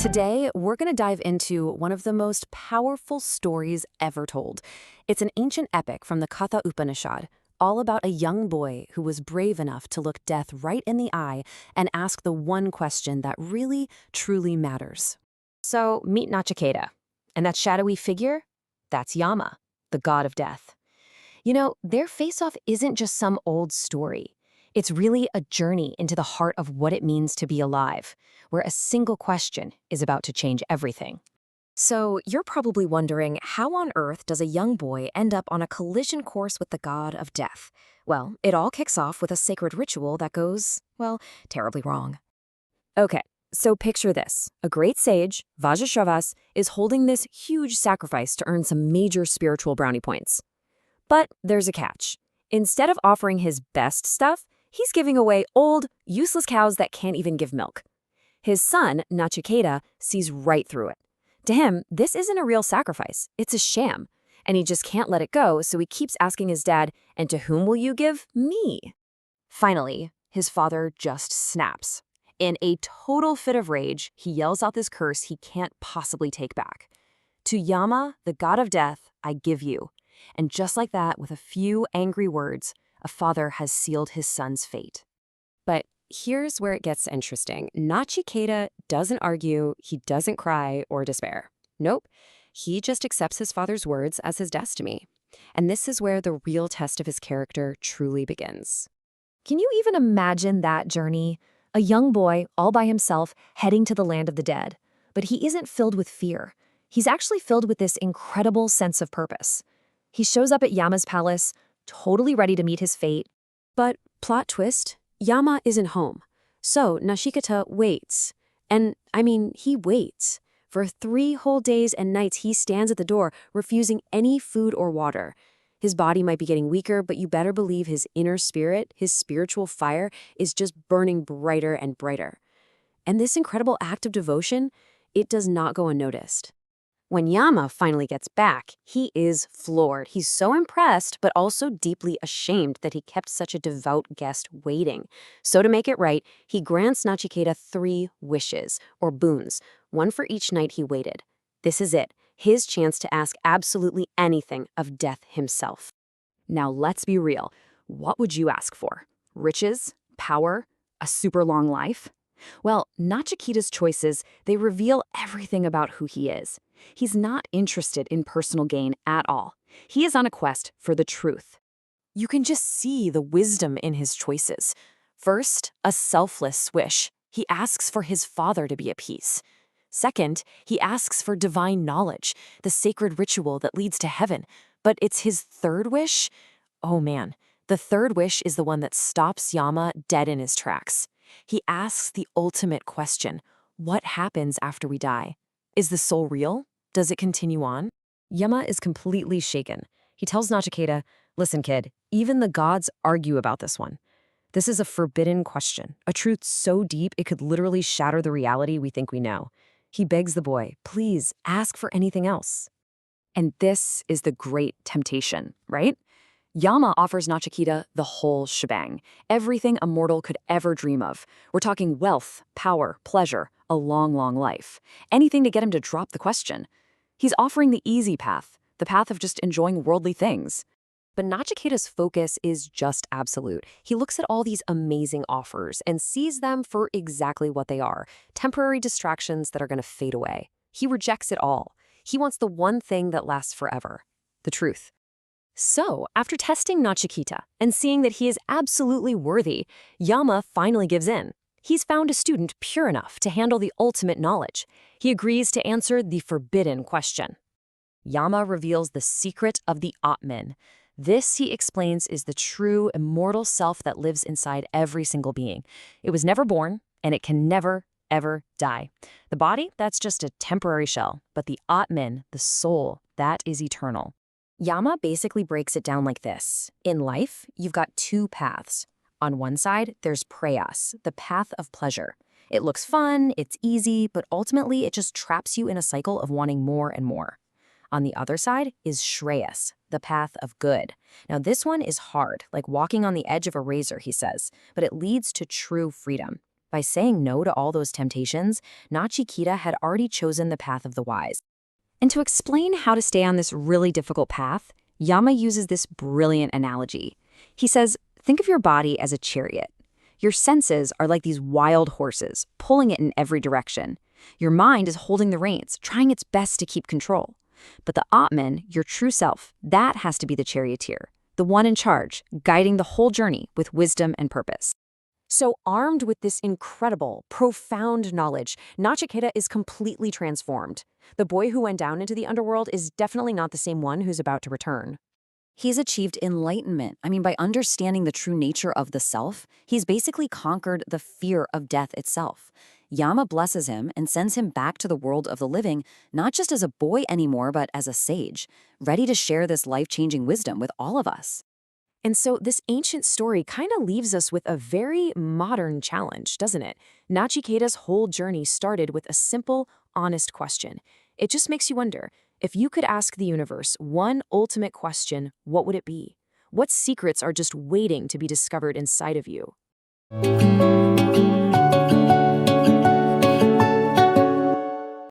Today, we're going to dive into one of the most powerful stories ever told. It's an ancient epic from the Katha Upanishad, all about a young boy who was brave enough to look death right in the eye and ask the one question that really, truly matters. So, meet Nachiketa. And that shadowy figure? That's Yama, the god of death. You know, their face-off isn't just some old story. It's really a journey into the heart of what it means to be alive, where a single question is about to change everything. So, you're probably wondering, how on earth does a young boy end up on a collision course with the god of death? Well, it all kicks off with a sacred ritual that goes, well, terribly wrong. Okay, so picture this. A great sage, Vajrashravas, is holding this huge sacrifice to earn some major spiritual brownie points. But there's a catch. Instead of offering his best stuff, he's giving away old, useless cows that can't even give milk. His son, Nachiketa, sees right through it. To him, this isn't a real sacrifice, it's a sham. And he just can't let it go, so he keeps asking his dad, "And to whom will you give me?" Finally, his father just snaps. In a total fit of rage, he yells out this curse he can't possibly take back. "To Yama, the god of death, I give you." And just like that, with a few angry words, a father has sealed his son's fate. But here's where it gets interesting. Nachiketa doesn't argue, he doesn't cry or despair. Nope, he just accepts his father's words as his destiny. And this is where the real test of his character truly begins. Can you even imagine that journey? A young boy, all by himself, heading to the land of the dead. But he isn't filled with fear. He's actually filled with this incredible sense of purpose. He shows up at Yama's palace, totally ready to meet his fate. But, plot twist, Yama isn't home. So Nachiketa waits. And, he waits. For 3 whole days and nights, he stands at the door, refusing any food or water. His body might be getting weaker, but you better believe his inner spirit, his spiritual fire, is just burning brighter and brighter. And this incredible act of devotion, it does not go unnoticed. When Yama finally gets back, he is floored. He's so impressed, but also deeply ashamed that he kept such a devout guest waiting. So to make it right, he grants Nachiketa 3 wishes, or boons, one for each night he waited. This is it, his chance to ask absolutely anything of death himself. Now let's be real. What would you ask for? Riches? Power? A super long life? Well, Nachiketa's choices, they reveal everything about who he is. He's not interested in personal gain at all. He is on a quest for the truth. You can just see the wisdom in his choices. First, a selfless wish. He asks for his father to be at peace. Second, he asks for divine knowledge, the sacred ritual that leads to heaven. But it's his third wish? Oh man, the third wish is the one that stops Yama dead in his tracks. He asks the ultimate question: what happens after we die? Is the soul real? Does it continue on? Yama is completely shaken. He tells Nachiketa, "Listen, kid, even the gods argue about this one. This is a forbidden question, a truth so deep it could literally shatter the reality we think we know." He begs the boy, "Please, ask for anything else." And this is the great temptation, right? Yama offers Nachiketa the whole shebang, everything a mortal could ever dream of. We're talking wealth, power, pleasure, a long, long life. Anything to get him to drop the question. He's offering the easy path, the path of just enjoying worldly things. But Nachiketa's focus is just absolute. He looks at all these amazing offers and sees them for exactly what they are, temporary distractions that are going to fade away. He rejects it all. He wants the one thing that lasts forever, the truth. So, after testing Nachiketa and seeing that he is absolutely worthy, Yama finally gives in. He's found a student pure enough to handle the ultimate knowledge. He agrees to answer the forbidden question. Yama reveals the secret of the Atman. This, he explains, is the true, immortal self that lives inside every single being. It was never born, and it can never, ever die. The body, that's just a temporary shell, but the Atman, the soul, that is eternal. Yama basically breaks it down like this. In life, you've got 2 paths. On one side, there's prayas, the path of pleasure. It looks fun, it's easy, but ultimately it just traps you in a cycle of wanting more and more. On the other side is shreyas, the path of good. Now this one is hard, like walking on the edge of a razor, he says, but it leads to true freedom. By saying no to all those temptations, Nachiketa had already chosen the path of the wise. And to explain how to stay on this really difficult path, Yama uses this brilliant analogy. He says, think of your body as a chariot. Your senses are like these wild horses, pulling it in every direction. Your mind is holding the reins, trying its best to keep control. But the Atman, your true self, that has to be the charioteer, the one in charge, guiding the whole journey with wisdom and purpose. So armed with this incredible, profound knowledge, Nachiketa is completely transformed. The boy who went down into the underworld is definitely not the same one who's about to return. He's achieved enlightenment. By understanding the true nature of the self, he's basically conquered the fear of death itself. Yama blesses him and sends him back to the world of the living, not just as a boy anymore, but as a sage, ready to share this life-changing wisdom with all of us. And so this ancient story kind of leaves us with a very modern challenge, doesn't it? Nachiketa's whole journey started with a simple, honest question. It just makes you wonder, if you could ask the universe one ultimate question, what would it be? What secrets are just waiting to be discovered inside of you?